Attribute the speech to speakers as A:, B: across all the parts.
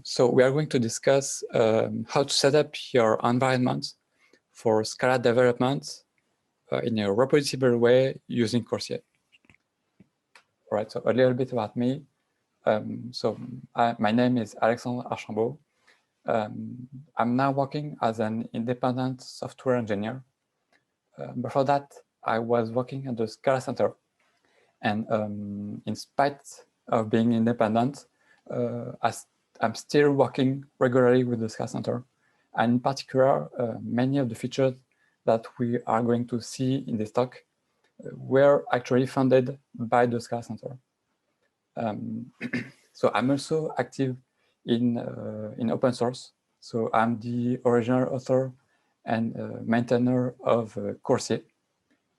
A: So we are going to discuss how to set up your environment for Scala development in a reproducible way using Coursier. All right, so a little bit about me. My name is Alex Archambault. I'm now working as an independent software engineer. Before that, I was working at the Scala Center. And in spite of being independent, I'm still working regularly with the Scala Center. And in particular, many of the features that we are going to see in this talk were actually funded by the Scala Center. So I'm also active in open source. So I'm the original author and maintainer of Coursier,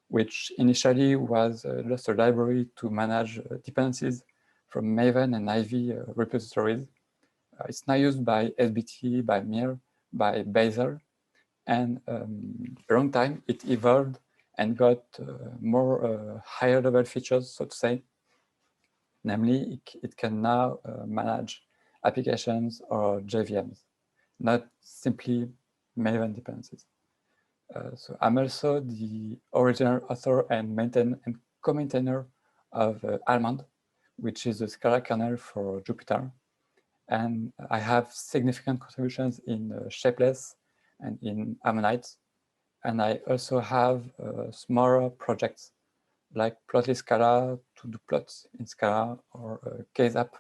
A: which initially was just a library to manage dependencies from Maven and Ivy repositories. It's now used by SBT, by Mir, by Bazel, and a long time it evolved and got more higher level features, so to say. Namely, it can now manage applications or JVMs, not simply Maven dependencies. So I'm also the original author and co-maintainer of Almond, which is a Scala kernel for Jupyter. And I have significant contributions in Shapeless and in Ammonite. And I also have smaller projects like Plotly Scala to do plots in Scala or CaseApp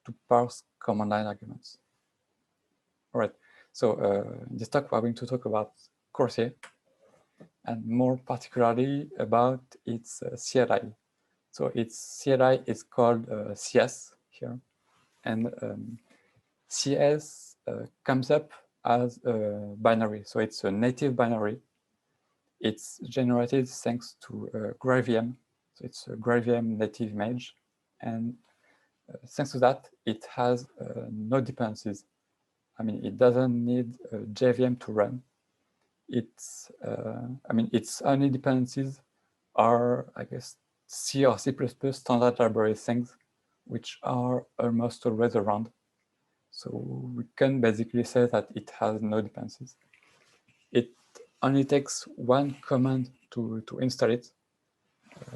A: to parse command line arguments. All right, so in this talk, we're going to talk about Coursier and more particularly about its CLI. So its CLI is called CS here. And CS comes up as a binary. So it's a native binary. It's generated thanks to GraalVM. So it's a GraalVM native image. And thanks to that, it has no dependencies. I mean, it doesn't need a JVM to run. Its only dependencies are, I guess, C or C++ standard library things, which are almost always around. So we can basically say that it has no dependencies. It only takes one command to install it.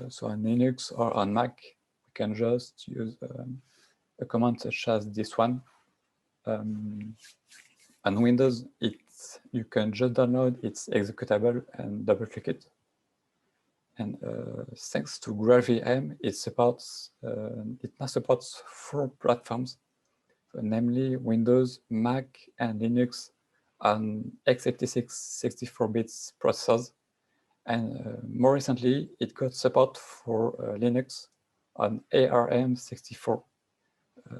A: So on Linux or on Mac, we can just use a command such as this one. On Windows, you can just download its executable and double-click it. And thanks to GraalVM, it now supports 4 platforms, so namely Windows, Mac, and Linux on x86 64-bit processors. And more recently, it got support for Linux on ARM64.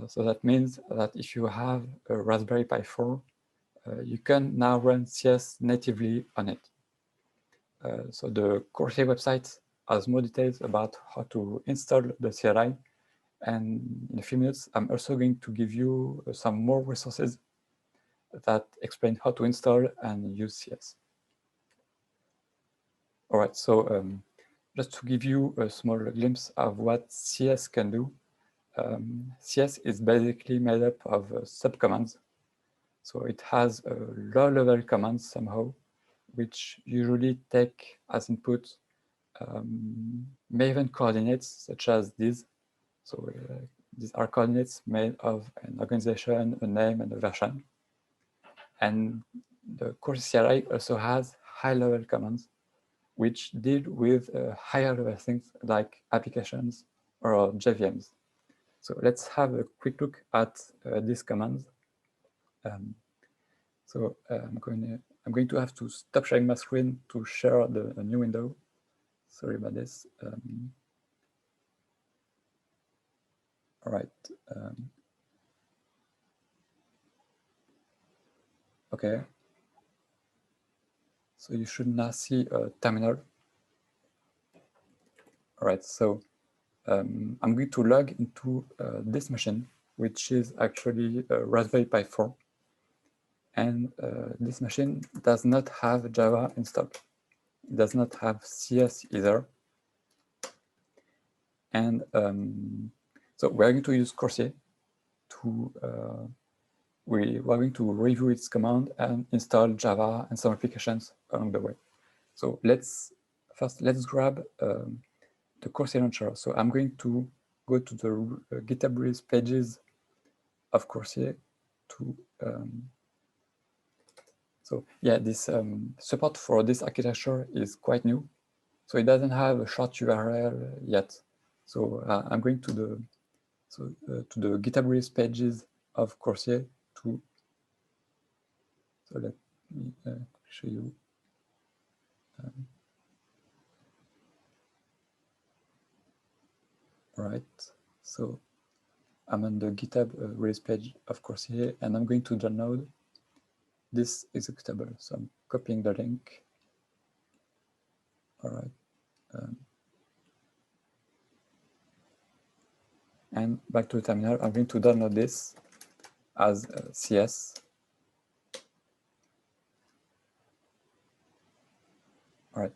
A: So that means that if you have a Raspberry Pi 4, you can now run CS natively on it. So the Coursier website has more details about how to install the CLI. And in a few minutes, I'm also going to give you some more resources that explain how to install and use CS. All right, so just to give you a small glimpse of what CS can do, CS is basically made up of subcommands. So it has low-level commands somehow, which usually take as input Maven coordinates such as these. So these are coordinates made of an organization, a name, and a version. And the Coursier CLI also has high-level commands, which deal with higher-level things like applications or JVMs. So let's have a quick look at these commands. I'm going to have to stop sharing my screen to share a new window. Sorry about this. All right. Okay. So you should now see a terminal. All right. So I'm going to log into this machine, which is actually a Raspberry Pi 4. And this machine does not have Java installed. It does not have CS either. And so we're going to use Coursier to we are going to review its command and install Java and some applications along the way. So let's grab the coursier launcher. So I'm going to go to the GitHub release pages of coursier to so yeah, this support for this architecture is quite new. So it doesn't have a short URL yet. So I'm going to the GitHub release pages of coursier to. So let me show you. Right. So I'm on the GitHub release page of coursier, and I'm going to download this executable. So I'm copying the link. All right. And back to the terminal, I'm going to download this as CS. All right.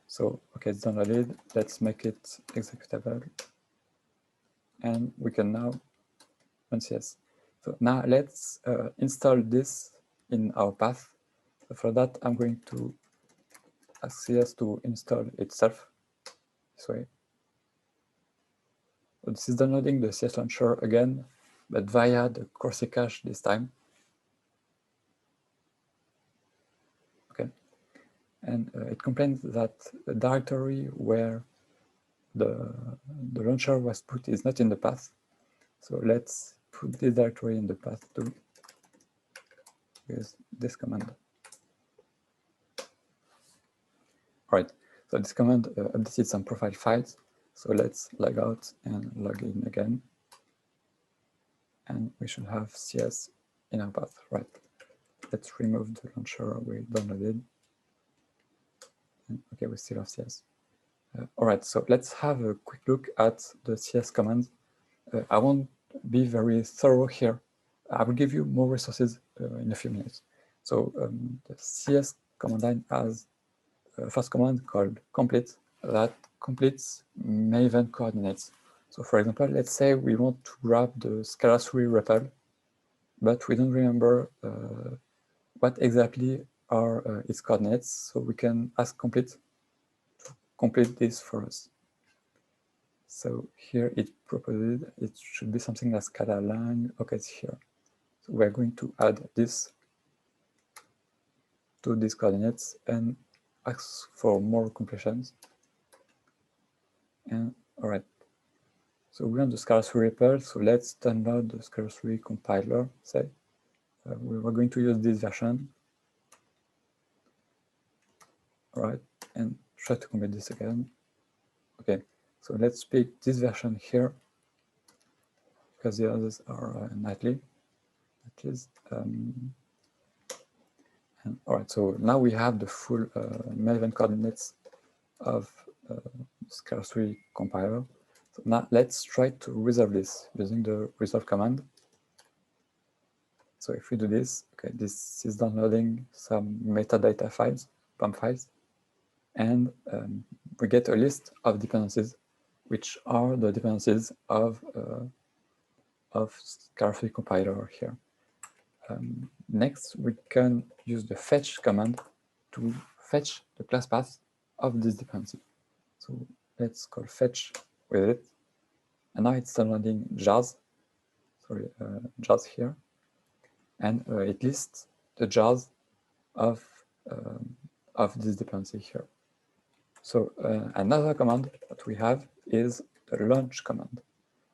A: So, okay, it's downloaded. Let's make it executable. And we can now run CS. So now let's install this in our path. So for that, I'm going to ask CS to install itself this way. So this is downloading the CS launcher again, but via the coursier cache this time. Okay. And it complains that the directory where the launcher was put is not in the path. So let's put this directory in the path too with this command. All right, so this command updated some profile files. So let's log out and log in again. And we should have CS in our path, right? Let's remove the launcher we downloaded. And okay, we still have CS. All right, so let's have a quick look at the CS commands. I won't be very thorough here. I will give you more resources in a few minutes. So the CS command line has a first command called complete that completes Maven coordinates. So for example, let's say we want to grab the Scala3 REPL, but we don't remember what exactly are its coordinates. So we can ask complete to complete this for us. So here it proposed it should be something like Scala line. Okay, it's here. So we're going to add this to these coordinates and ask for more completions. And all right. So we're on the Scala3 REPL. So let's download the Scala3 compiler. Say we were going to use this version. All right, and try to complete this again. Okay, so let's pick this version here because the others are nightly. That is, and all right, so now we have the full Maven coordinates of Scala3 compiler. So now let's try to resolve this using the resolve command. So if we do this, okay, this is downloading some metadata files, POM files, and we get a list of dependencies, which are the dependencies of Scala3 compiler here. Next, we can use the fetch command to fetch the class path of this dependency. So let's call fetch with it. And now it's downloading jars, jars here. And it lists the jars of this dependency here. So another command that we have is the launch command.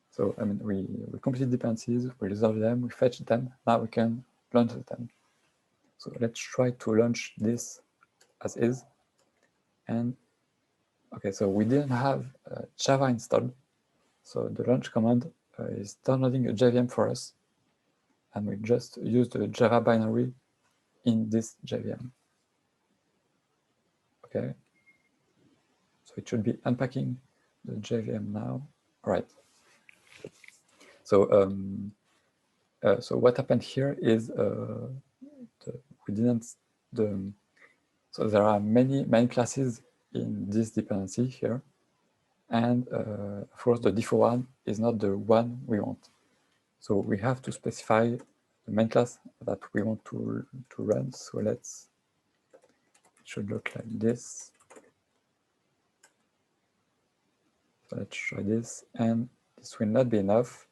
A: So I mean, we complete dependencies, we resolve them, we fetch them. Now we can launch them. So let's try to launch this as is. And okay, so we didn't have Java installed. So the launch command is downloading a JVM for us. And we just use the Java binary in this JVM. Okay. So it should be unpacking the JVM now. All right. So so what happened here is so there are many classes in this dependency here, and of course the default one is not the one we want. So we have to specify the main class that we want to run. So it should look like this. So let's try this, and this will not be enough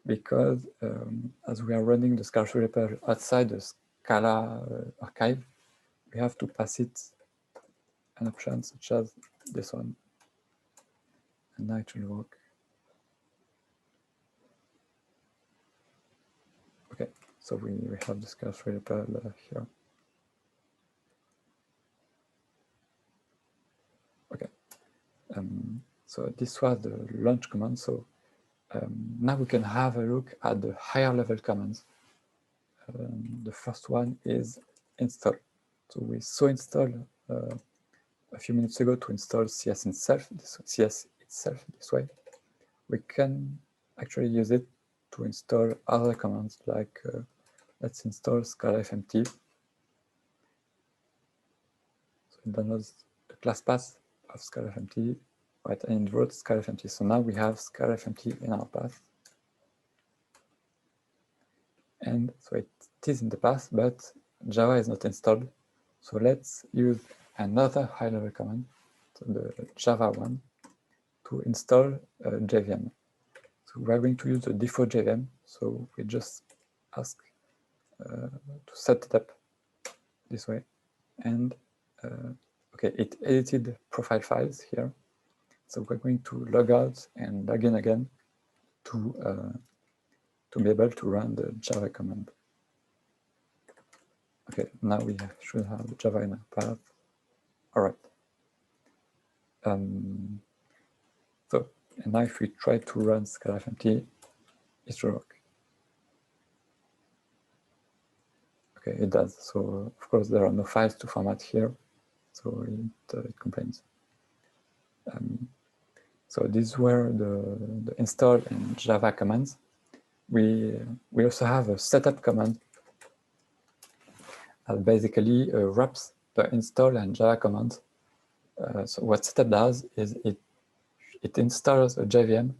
A: because as we are running the Scala repo outside the Scala archive, we have to pass it an option such as this one, and now it should work. Okay, so we have the Scala repo here. Okay, so this was the launch command. So now we can have a look at the higher level commands. The first one is install. So we saw install a few minutes ago to install CS itself, this way. We can actually use it to install other commands like let's install Scalafmt. So it downloads the class path of Scalafmt, right, and it wrote Scalafmt. So now we have Scalafmt in our path. And so it is in the path, but Java is not installed. So let's use another high-level command, so the Java one, to install JVM. So we're going to use the default JVM. So we just ask to set it up this way. And okay, it edited profile files here. So we're going to log out and log in again to be able to run the Java command. Okay, now we should have Java in our path. All right. So, and now if we try to run Scalafmt, it should work. Okay, it does. So, of course, there are no files to format here, so it complains. So these were the install and Java commands. We also have a setup command that basically wraps the install and Java commands. So what setup does is it installs a JVM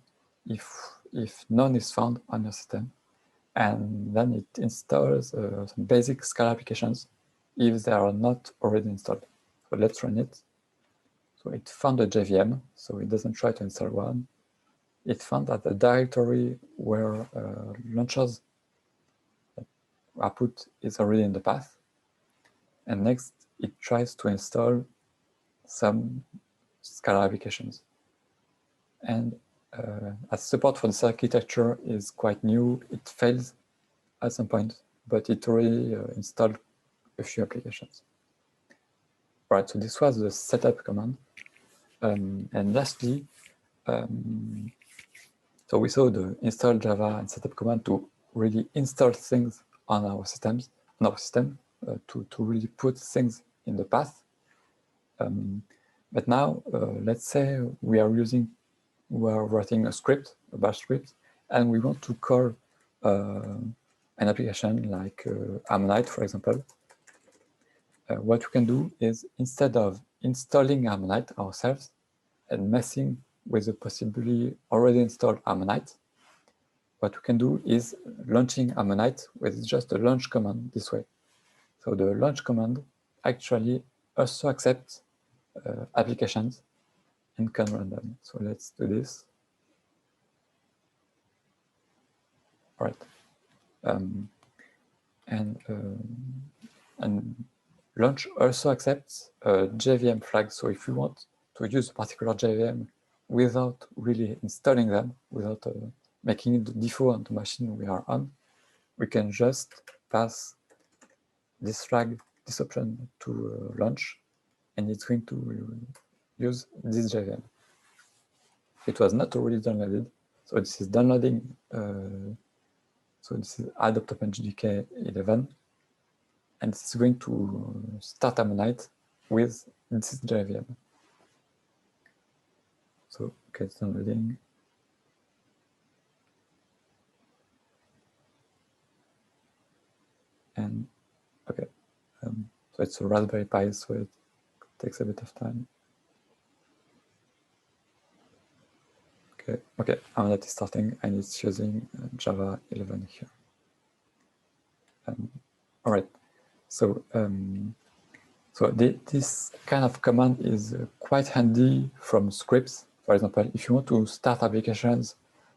A: if none is found on your system, and then it installs some basic Scala applications if they are not already installed. So let's run it. So it found a JVM, so it doesn't try to install one. It found that the directory where launchers are put is already in the path. And next, it tries to install some Scala applications. And as support for this architecture is quite new, it fails at some point, but it already installed a few applications. Right, so this was the setup command. And lastly, so we saw the install Java and setup command to really install things on our systems, to really put things in the path. But now, let's say we are writing a script, a bash script, and we want to call an application like Ammonite, for example. What we can do is, instead of installing Ammonite ourselves and messing with the possibly already installed Ammonite, what we can do is launching Ammonite with just a launch command this way. So the launch command actually also accepts applications and can run them. So let's do this. All right. And launch also accepts a JVM flag. So if you want to use a particular JVM without really installing them, without making it the default on the machine we are on, we can just pass this flag, this option to launch, and it's going to use this JVM. It was not already downloaded, so this is downloading. So this is adopt OpenJDK 11, and this is going to start Ammonite with this JVM. So okay, it's downloading. And okay, so it's a Raspberry Pi, so it takes a bit of time. Okay, Ammonite is starting, and it's using Java 11 here. All right. So this kind of command is quite handy from scripts. For example, if you want to start applications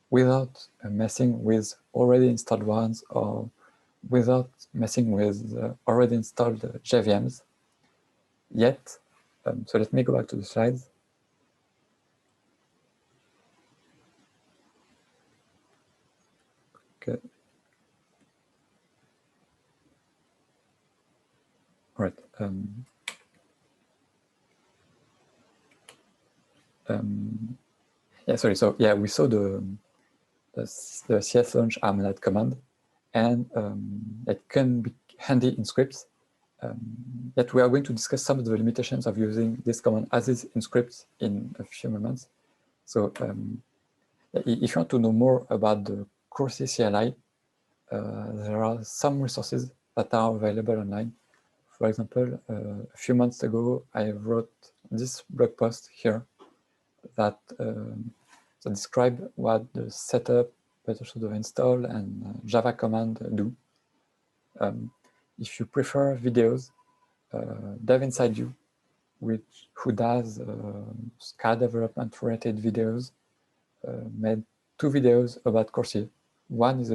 A: without messing with already installed ones or without messing with already installed JVMs yet. So let me go back to the slides. Okay. All right. Yeah, sorry. So yeah, we saw the CS launch armlet command, and it can be handy in scripts. Yet we are going to discuss some of the limitations of using this command as is in scripts in a few moments. So if you want to know more about the coursier CLI, there are some resources that are available online. For example, a few months ago, I wrote this blog post here that describe what the setup, reproducible install, and Java command do. If you prefer videos, Dev Inside You, who does Scala development related videos, made 2 videos about coursier. One is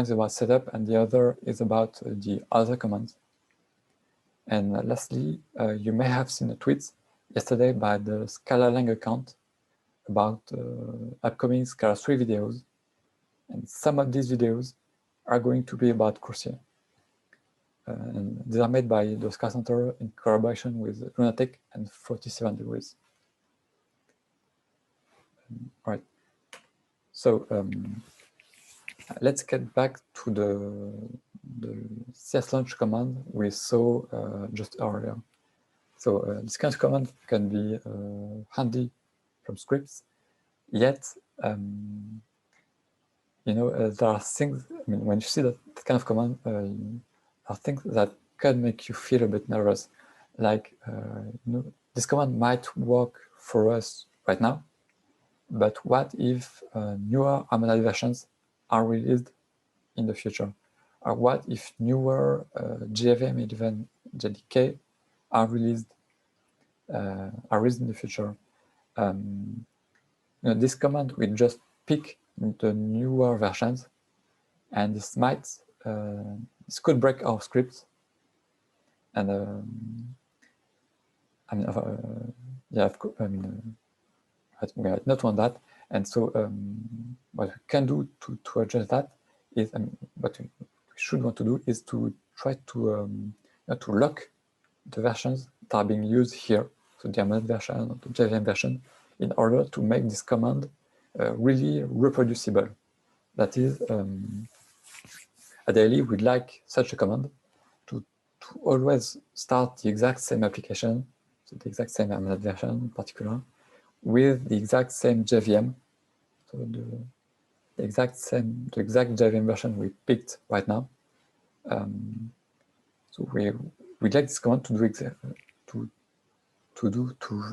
A: about setup, and the other is about the other commands. And lastly, you may have seen a tweet yesterday by the Scalalang account about upcoming Scala 3 videos. And some of these videos are going to be about coursier. And these are made by the Scala Center in collaboration with Lunatic and 47 Degrees. All right. So let's get back to the CS launch command we saw just earlier. So this kind of command can be handy from scripts, yet you know, there are things, I mean, when you see that kind of command, there are things that can make you feel a bit nervous. Like, you know, this command might work for us right now, but what if newer Armada versions are released in the future? Or what if newer JVM, even JDK, are released in the future? You know, this command will just pick the newer versions, and this might this could break our scripts. And I mean, yeah, of course, I mean, we might not want that. And so, what we can do to address that is, what we should want to do is to try to lock the versions that are being used here, so the Armada version or the JVM version, in order to make this command really reproducible. That is, ideally, we'd like such a command to always start the exact same application, so the exact same Armada version in particular, with the exact same JVM, so the exact JVM version we picked right now. So we'd like this command to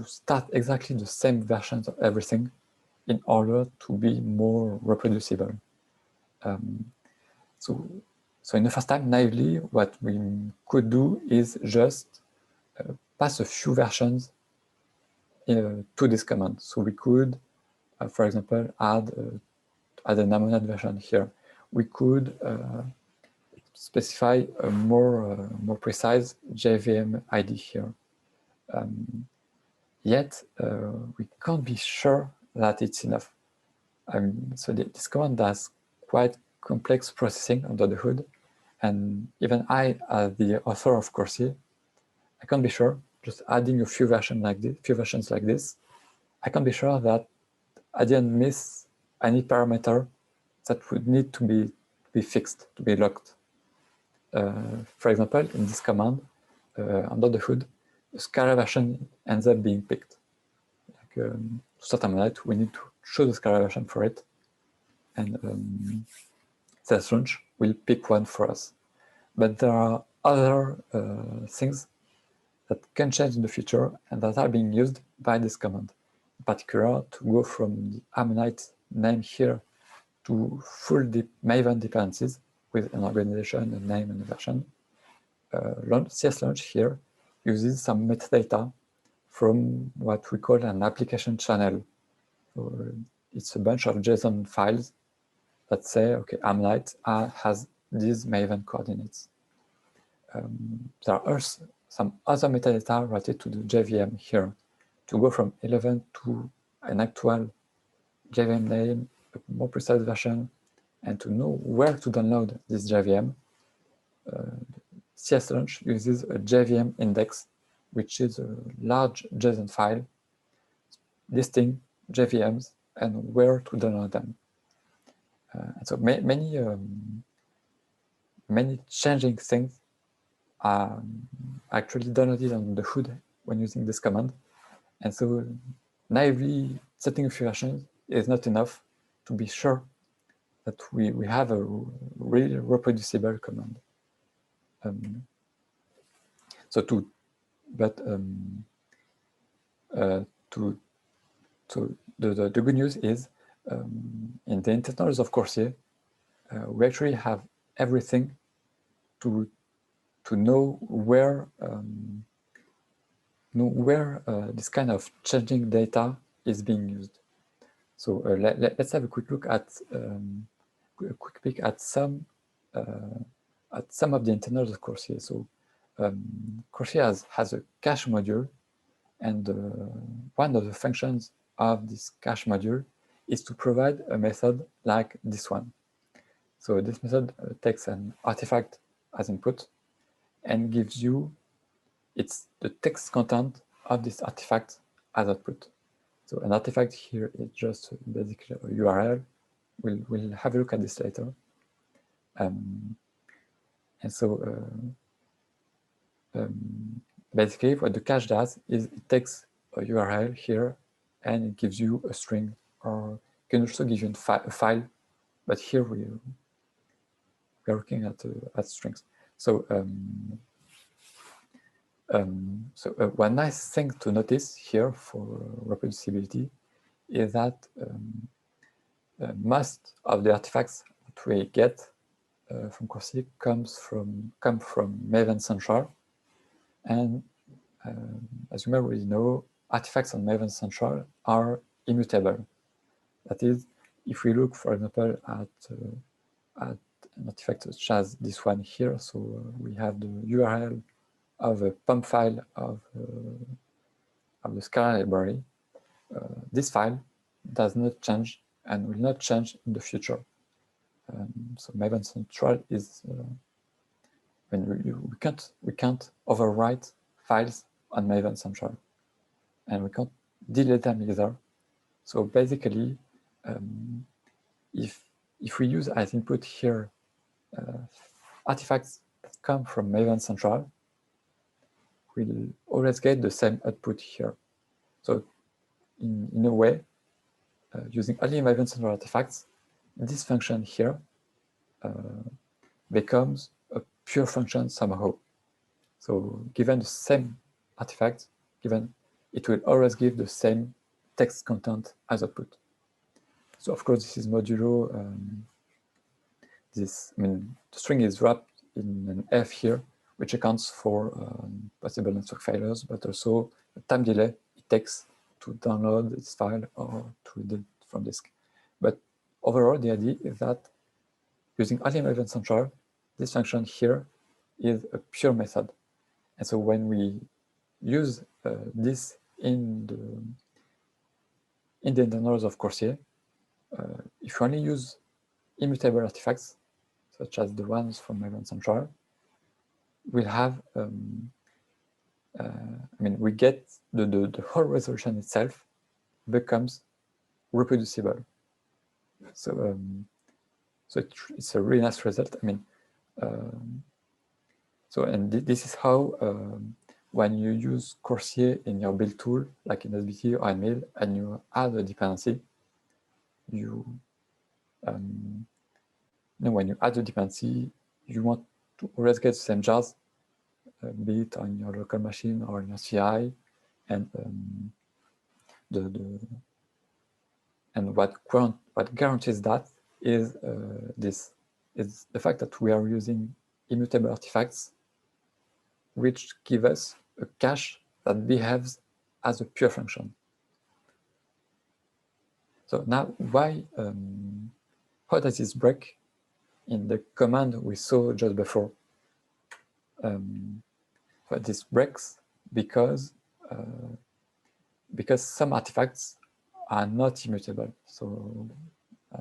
A: start exactly the same versions of everything in order to be more reproducible. So in the first time, naively, what we could do is just pass a few versions to this command. So we could, for example, add an Armada version here. We could specify a more precise JVM ID here. Yet we can't be sure that it's enough. So this command does quite complex processing under the hood, and even I, as the author of coursier, I can't be sure. Just adding a few versions like this, I can't be sure that I didn't miss any parameter that would need to be fixed, to be locked. For example, in this command, under the hood, the Scala version ends up being picked. Like, to start Armada, we need to choose the Scala version for it, and CS launch will pick one for us. But there are other things that can change in the future and that are being used by this command. In particular, to go from the Armada name here to full Maven dependencies. with an organization, a name, and a version. CS launch here uses some metadata from what we call an application channel. So it's a bunch of JSON files that say, okay, Amlight has these Maven coordinates. There are also some other metadata related to the JVM here. To go from 11 to an actual JVM name, a more precise version, and to know where to download this JVM, CS Launch uses a JVM index, which is a large JSON file listing JVMs and where to download them. And so many changing things are actually downloaded on the hood when using this command. And so naively setting a few versions is not enough to be sure that we have a really reproducible command. So the good news is in the internals of Coursier, we actually have everything to know where this kind of changing data is being used. So let's have a quick look at a quick peek at some of the internals of Coursier. So Coursier has a cache module, and one of the functions of this cache module is to provide a method like this one. So this method takes an artifact as input and gives you the text content of this artifact as output. So an artifact here is just basically a URL. We'll have a look at this later. And so basically what the cache does is it takes a URL here and it gives you a string, or it can also give you a file, but here we are looking at strings. So one nice thing to notice here for reproducibility is that most of the artifacts that we get from Coursier come from mavencentral, and as you may already know, artifacts on mavencentral are immutable. That is, if we look, for example, at an artifact such as this one here, so we have the URL of a pump file of the Scala library. This file does not change and will not change in the future. So mavencentral is we can't overwrite files on mavencentral, and we can't delete them either. So basically, if we use as input here artifacts that come from mavencentral, we'll always get the same output here. So in a way, using only mavencentral artifacts, this function here becomes a pure function somehow. So given the same artifact, it will always give the same text content as output. So of course this is modulo. The string is wrapped in an F here, which accounts for possible network failures, but also the time delay it takes to download this file or to read it from disk. But overall, the idea is that using only mavencentral, this function here is a pure method. And so when we use this in the internals of Coursier, if you only use immutable artifacts, such as the ones from mavencentral, we'll have, we get the whole resolution itself becomes reproducible. So, it's a really nice result. This is how when you use Coursier in your build tool, like in SBT or in Mail, and you add a dependency, when you add a dependency, you want to always get the same jars, be it on your local machine or in your CI, and what guarantees that is this. is the fact that we are using immutable artifacts, which give us a cache that behaves as a pure function. So now, how does this break in the command we saw just before? But this breaks because some artifacts are not immutable. So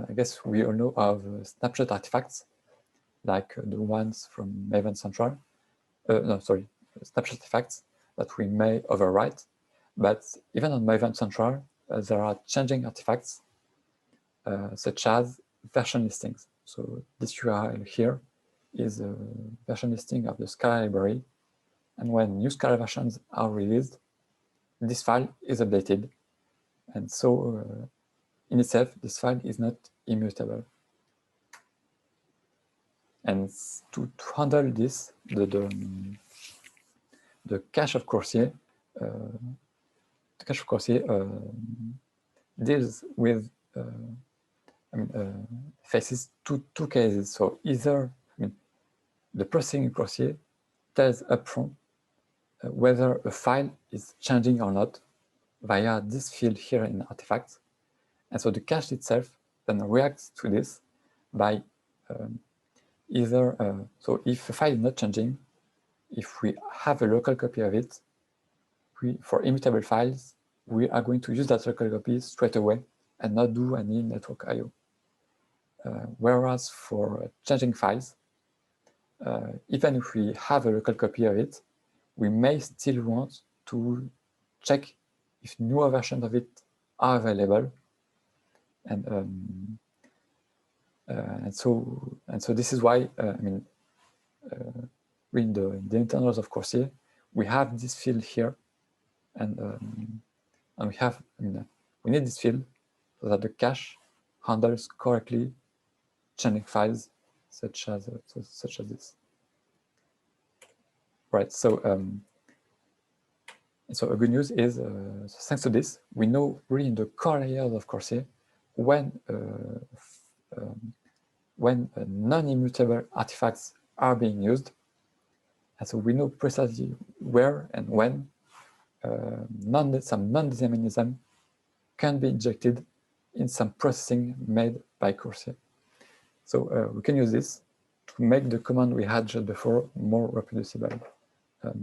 A: I guess we all know of snapshot artifacts, like the ones from mavencentral. Snapshot artifacts that we may overwrite. But even on mavencentral, there are changing artifacts, such as version listings. So this URL here is a version listing of the Scala library. And when new Scala versions are released, this file is updated. And so in itself, this file is not immutable. And to handle this, the cache of coursier, deals with faces two cases. So either the processing in coursier tells upfront whether a file is changing or not via this field here in artifacts. And so the cache itself then reacts to this by so if a file is not changing, if we have a local copy of it, for immutable files, we are going to use that local copy straight away and not do any network I/O. Whereas for changing files, even if we have a local copy of it, we may still want to check if newer versions of it are available. And so this is why in the internals of coursier, we have this field here, and we need this field so that the cache handles correctly changing files such as this. Right. So a good news is thanks to this, we know really in the core layers of coursier when non-immutable artifacts are being used, and so we know precisely where and when some non-determinism can be injected in some processing made by coursier. So we can use this to make the command we had just before more reproducible. So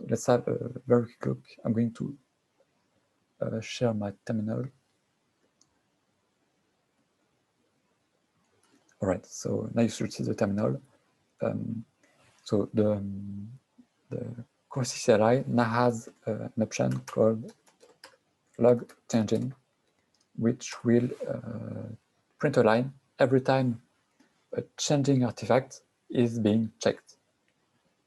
A: let's have a very quick look. I'm going to share my terminal. All right, so now you should see the terminal. So the coursier CLI now has an option called logchanging, which will print a line every time a changing artifact is being checked.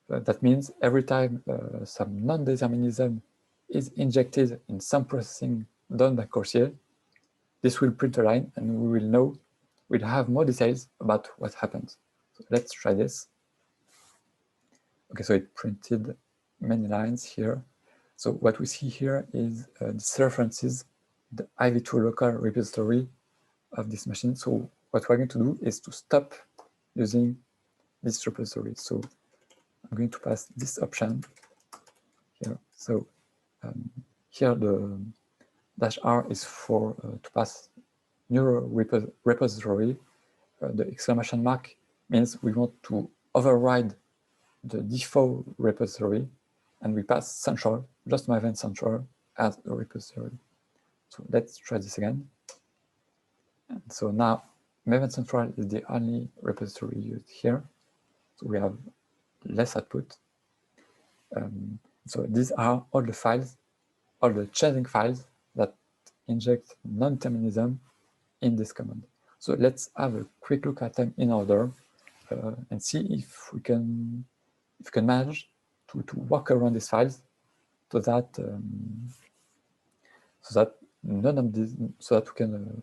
A: That means every time some non-determinism is injected in some processing done by coursier, this will print a line, and we'll have more details about what happens. So let's try this. Okay, so it printed many lines here. So what we see here is this references the IV2 local repository of this machine. So what we're going to do is to stop using this repository. So I'm going to pass this option here. So here the -r is for to pass new repository. The exclamation mark means we want to override the default repository, and we pass central, just mavencentral, as a repository. So let's try this again. And so now mavencentral is the only repository used here. So we have less output. So these are all the files, all the changing files that inject non-determinism in this command. So let's have a quick look at them in order and see if we can manage to work around these files so that none of these, so that we can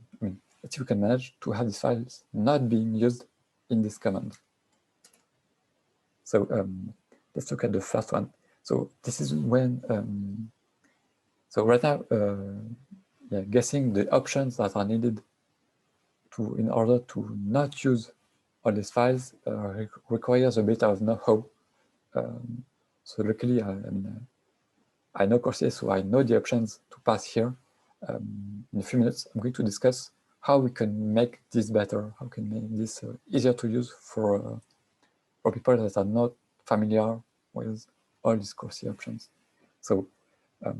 A: let's see if we can manage to have these files not being used in this command. So let's look at the first one. So this is when so right now guessing the options that are needed in order to not use all these files requires a bit of know-how. So luckily, I know coursier, so I know the options to pass here. In a few minutes, I'm going to discuss how we can make this better, how we can make this easier to use for people that are not familiar with all these coursier options. So the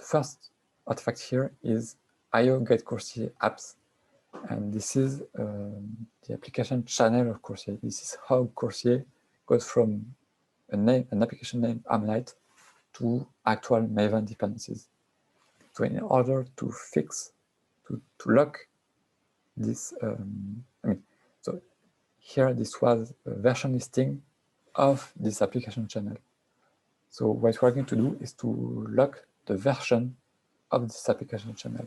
A: first artifact here is IO get coursier apps. And this is the application channel of coursier. This is how coursier goes from an application name Ammonite to actual Maven dependencies. So in order to fix, to lock this, so here this was a version listing of this application channel. So what we're going to do is to lock the version of this application channel.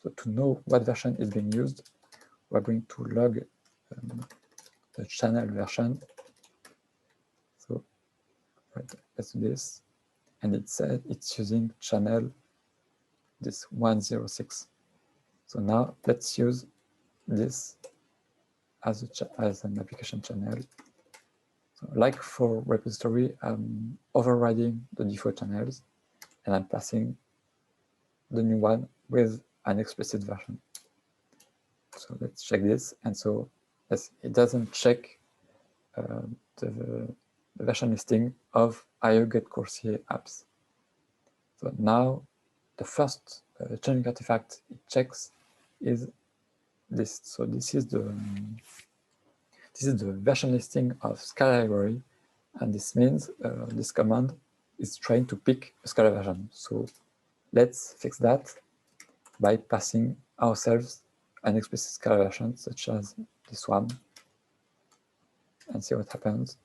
A: So to know what version is being used, we're going to log the channel version. So right, let's do this. And it said it's using channel this 106. So now let's use this as an application channel. So like for repository, I'm overriding the default channels and I'm passing the new one with an explicit version. So let's check this. And so yes, it doesn't check the version listing of IO get coursier apps. So now the first changing artifact it checks is this. So this is the version listing of Scala library, and this means this command is trying to pick a Scala version. So let's fix that by passing ourselves an explicit Scala version, such as this one, and see what happens.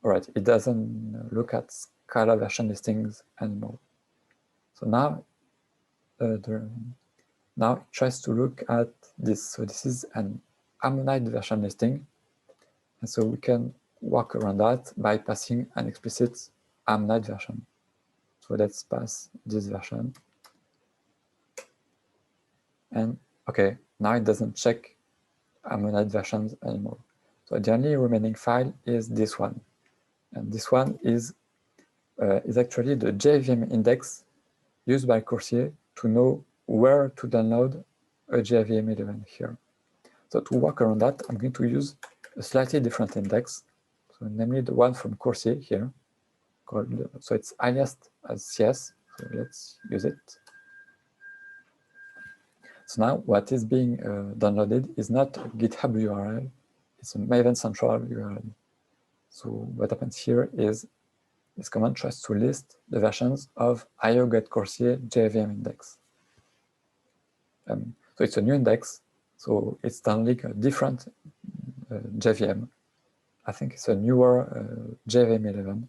A: All right, it doesn't look at Scala version listings anymore. So now, now it tries to look at this. So this is an Ammonite version listing, and so we can work around that by passing an explicit Ammonite version. So let's pass this version. And okay, now it doesn't check Ammonite versions anymore. So the only remaining file is this one. And this one is actually the JVM index used by Coursier to know where to download a JVM 11 here. So to work around that, I'm going to use a slightly different index, so namely the one from Coursier here, called, so it's aliased as CS, so let's use it. So now what is being downloaded is not a GitHub URL, it's a mavencentral URL. So what happens here is this command tries to list the versions of IO get coursier JVM index. So it's a new index, so it's downloading a different JVM. I think it's a newer JVM 11.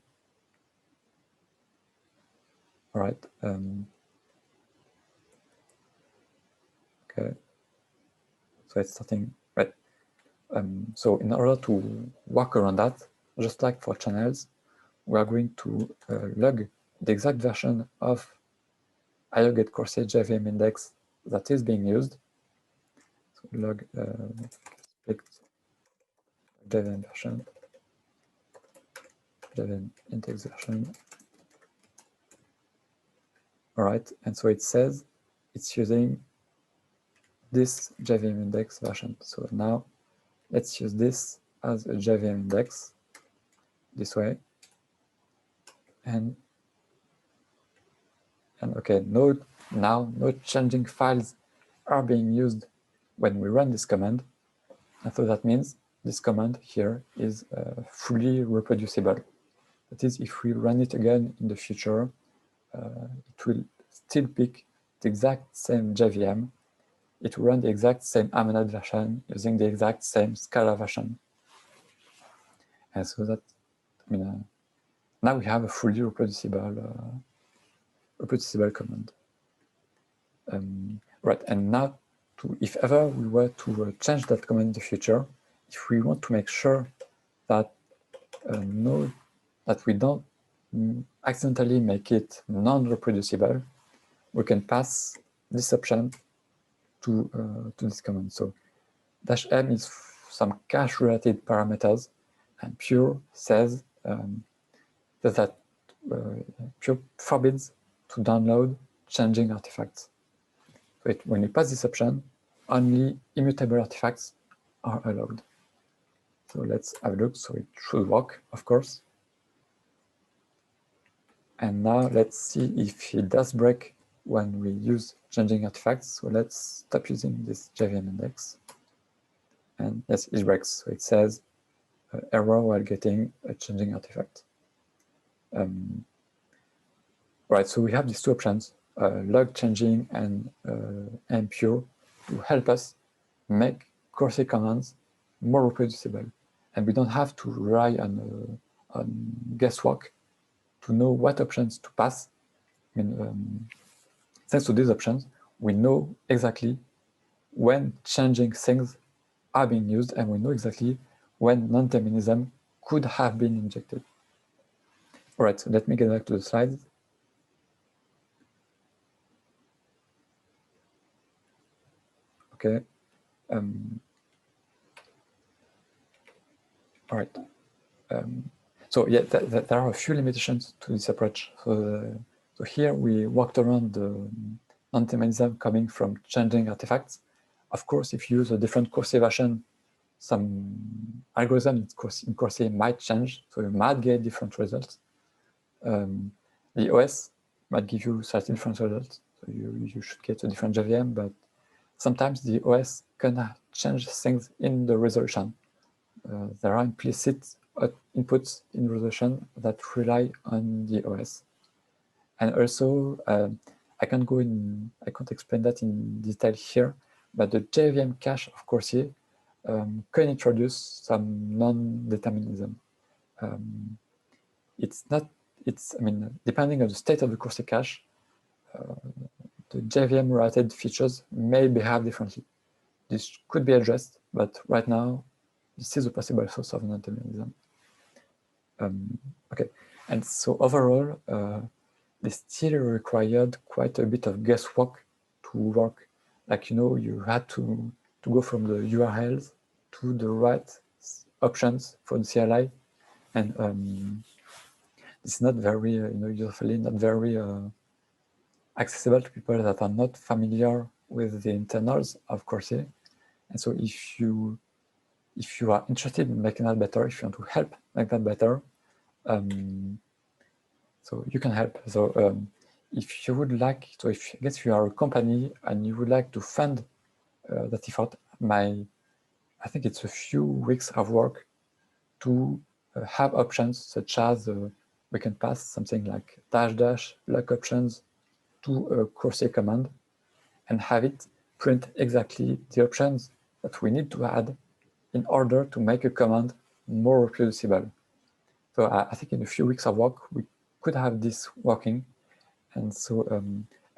A: All right. Okay. So it's starting right. So in order to work around that, just like for channels, we are going to log the exact version of IO get coursier JVM index that is being used. So log JVM version, JVM index version. All right, and so it says it's using this JVM index version. So now let's use this as a JVM index this way. And okay, now no changing files are being used when we run this command. And so that means this command here is fully reproducible. That is, if we run it again in the future, it will still pick the exact same JVM. It will run the exact same Ammonite version using the exact same Scala version. And so that, I mean, now we have a fully reproducible command. Right, and now, if ever we were to change that command in the future, if we want to make sure that that we don't accidentally make it non-reproducible, we can pass this option to this command. So -m is some cache-related parameters, and Pure says that Pure forbids to download changing artifacts. So when you pass this option, only immutable artifacts are allowed. So let's have a look. So it should work, of course. And now let's see if it does break when we use changing artifacts. So let's stop using this JVM index. And yes, it breaks. So it says error while getting a changing artifact. Right, so we have these two options, logchanging and pure, to help us make coursier commands more reproducible. And we don't have to rely on guesswork to know what options to pass. I mean, thanks to these options, we know exactly when changing things are being used, and we know exactly when non-determinism could have been injected. All right, so let me get back to the slides. Okay. All right. So yeah, there are a few limitations to this approach. So here we walked around the non-determinism coming from changing artifacts. Of course, if you use a different coursier version, some algorithm in coursier might change, so you might get different results. The OS might give you slightly different results, so you should get a different JVM, but sometimes the OS can change things in the resolution. There are implicit inputs in resolution that rely on the OS. And also, I can't explain that in detail here, but the JVM cache of coursier can introduce some non-determinism. I mean, depending on the state of the coursier cache, the JVM-related features may behave differently. This could be addressed, but right now, this is a possible source of non-determinism. Okay, and so overall, this still required quite a bit of guesswork to work. Like, you had to go from the URLs to the right options for the CLI, and it's not very, usually not very accessible to people that are not familiar with the internals of coursier. And so if you are interested in making that better, if you want to help make that better, so you can help. So if you would like, so I guess if you are a company and you would like to fund that effort, I think it's a few weeks of work to have options such as we can pass something like -- lock options to a coursier command and have it print exactly the options that we need to add in order to make a command more reproducible. So I think in a few weeks of work, we could have this working. And so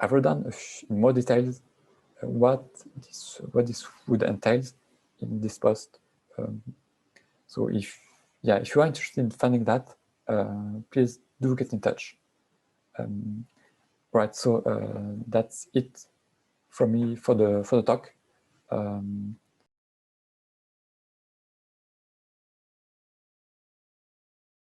A: I've written in more details what this would entail in this post. So if you are interested in funding that, please do get in touch. Right, so that's it from me for the talk.